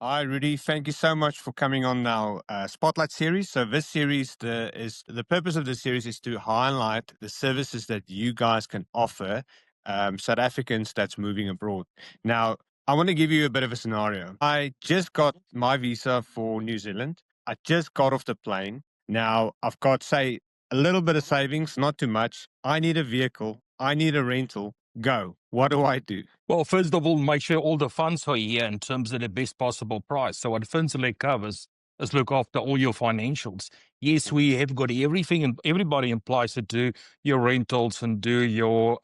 Hi, Rudi. Thank you so much for coming on our Spotlight series. So this series, the purpose of this series is to highlight the services that you guys can offer South Africans that's moving abroad. Now, I want to give you a bit of a scenario. I just got my visa for New Zealand. I just got off the plane. Now, I've got, say, a little bit of savings, not too much. I need a vehicle. I need a rental. Go. What do I do? Well, first of all, make sure all the funds are here in terms of the best possible price. So what FinSelect covers is look after all your financials. Yes, we have got everything, and everybody implies to do your rentals and do your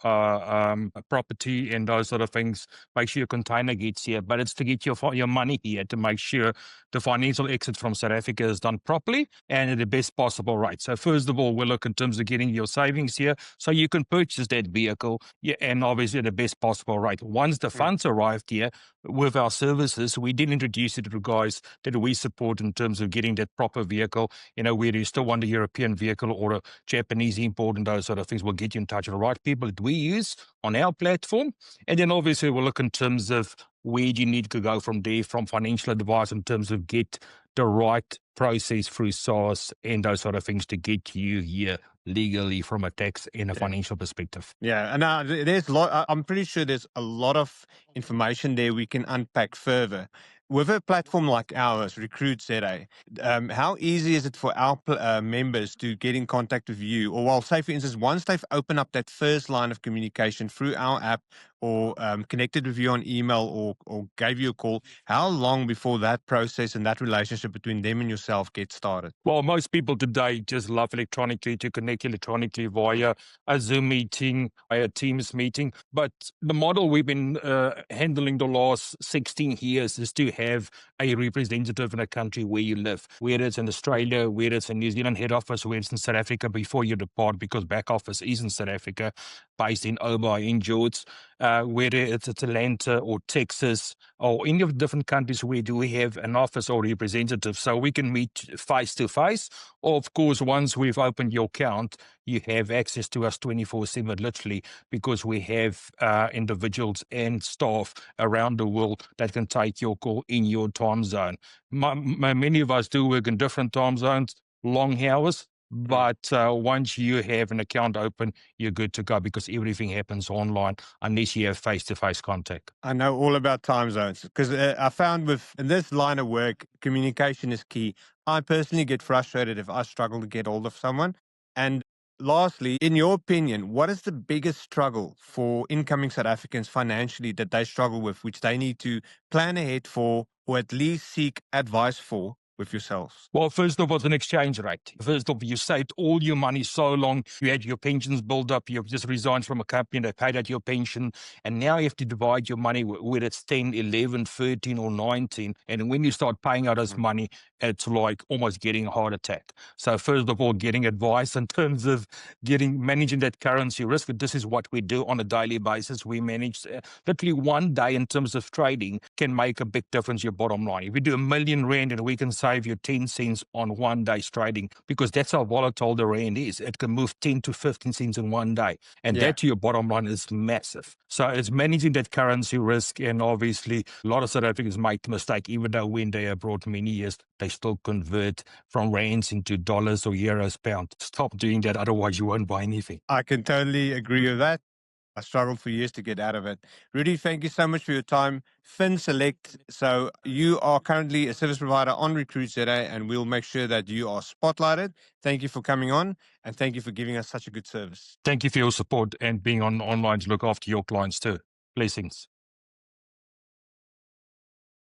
property and those sort of things. Make sure your container gets here, but it's to get your money here to make sure the financial exit from South Africa is done properly and at the best possible rate. So first of all, we'll look in terms of getting your savings here so you can purchase that vehicle, yeah, and obviously at the best possible rate. Once the funds arrived here with our services, we did introduce it to guys that we support in terms of getting that proper vehicle. Whether you still want a European vehicle or a Japanese import and those sort of things, we'll get you in touch with the right people that we use on our platform. And then obviously we'll look in terms of where do you need to go from there, from financial advice in terms of get the right process through SARS and those sort of things to get you here legally from a tax and a financial perspective. Yeah, and there's a lot. I'm pretty sure there's a lot of information there we can unpack further. With a platform like ours, RecruitZA, how easy is it for our members to get in contact with you? Or, well, say for instance, once they've opened up that first line of communication through our app, or connected with you on email, or gave you a call, how long before that process and that relationship between them and yourself gets started? Well, most people today just love electronically to connect electronically via a Zoom meeting, via a Teams meeting. But the model we've been handling the last 16 years is to have a representative in a country where you live, whether it's in Australia, whether it's in New Zealand head office, whether it's in South Africa before you depart, because back office is in South Africa, based in Obi in George, whether it's Atlanta or Texas or any of the different countries where do we have an office or representative, so we can meet face to face. Or of course, once we've opened your account, you have access to us 24/7, literally, because we have individuals and staff around the world that can take your call in your time zone. Many of us do work in different time zones, long hours. But once you have an account open, you're good to go because everything happens online unless you have face-to-face contact. I know all about time zones because I found in this line of work, communication is key. I personally get frustrated if I struggle to get hold of someone. And lastly, in your opinion, what is the biggest struggle for incoming South Africans financially that they struggle with, which they need to plan ahead for or at least seek advice for with yourselves? Well, first of all, it's an exchange rate. First of all, you saved all your money so long. You had your pensions build up. You've just resigned from a company. They paid out your pension. And now you have to divide your money, whether it's 10, 11, 13, or 19. And when you start paying out this money, it's like almost getting a heart attack. So first of all, getting advice in terms of managing that currency risk. This is what we do on a daily basis. We manage literally one day in terms of trading can make a big difference to your bottom line. If we do R1,000,000 and we can save you 10 cents on one day's trading, because that's how volatile the rand is. It can move 10 to 15 cents in one day. And Yeah. that to your bottom line is massive. So it's managing that currency risk. And obviously, a lot of South Africans make the mistake, even though when they are abroad many years, they still convert from rands into dollars or euros, pound. Stop doing that. Otherwise, you won't buy anything. I can totally agree with that. I struggled for years to get out of it. Rudi, thank you so much for your time. FinSelect. So you are currently a service provider on RecruitZA, and we'll make sure that you are spotlighted. Thank you for coming on, and thank you for giving us such a good service. Thank you for your support and being online to look after your clients too. Blessings.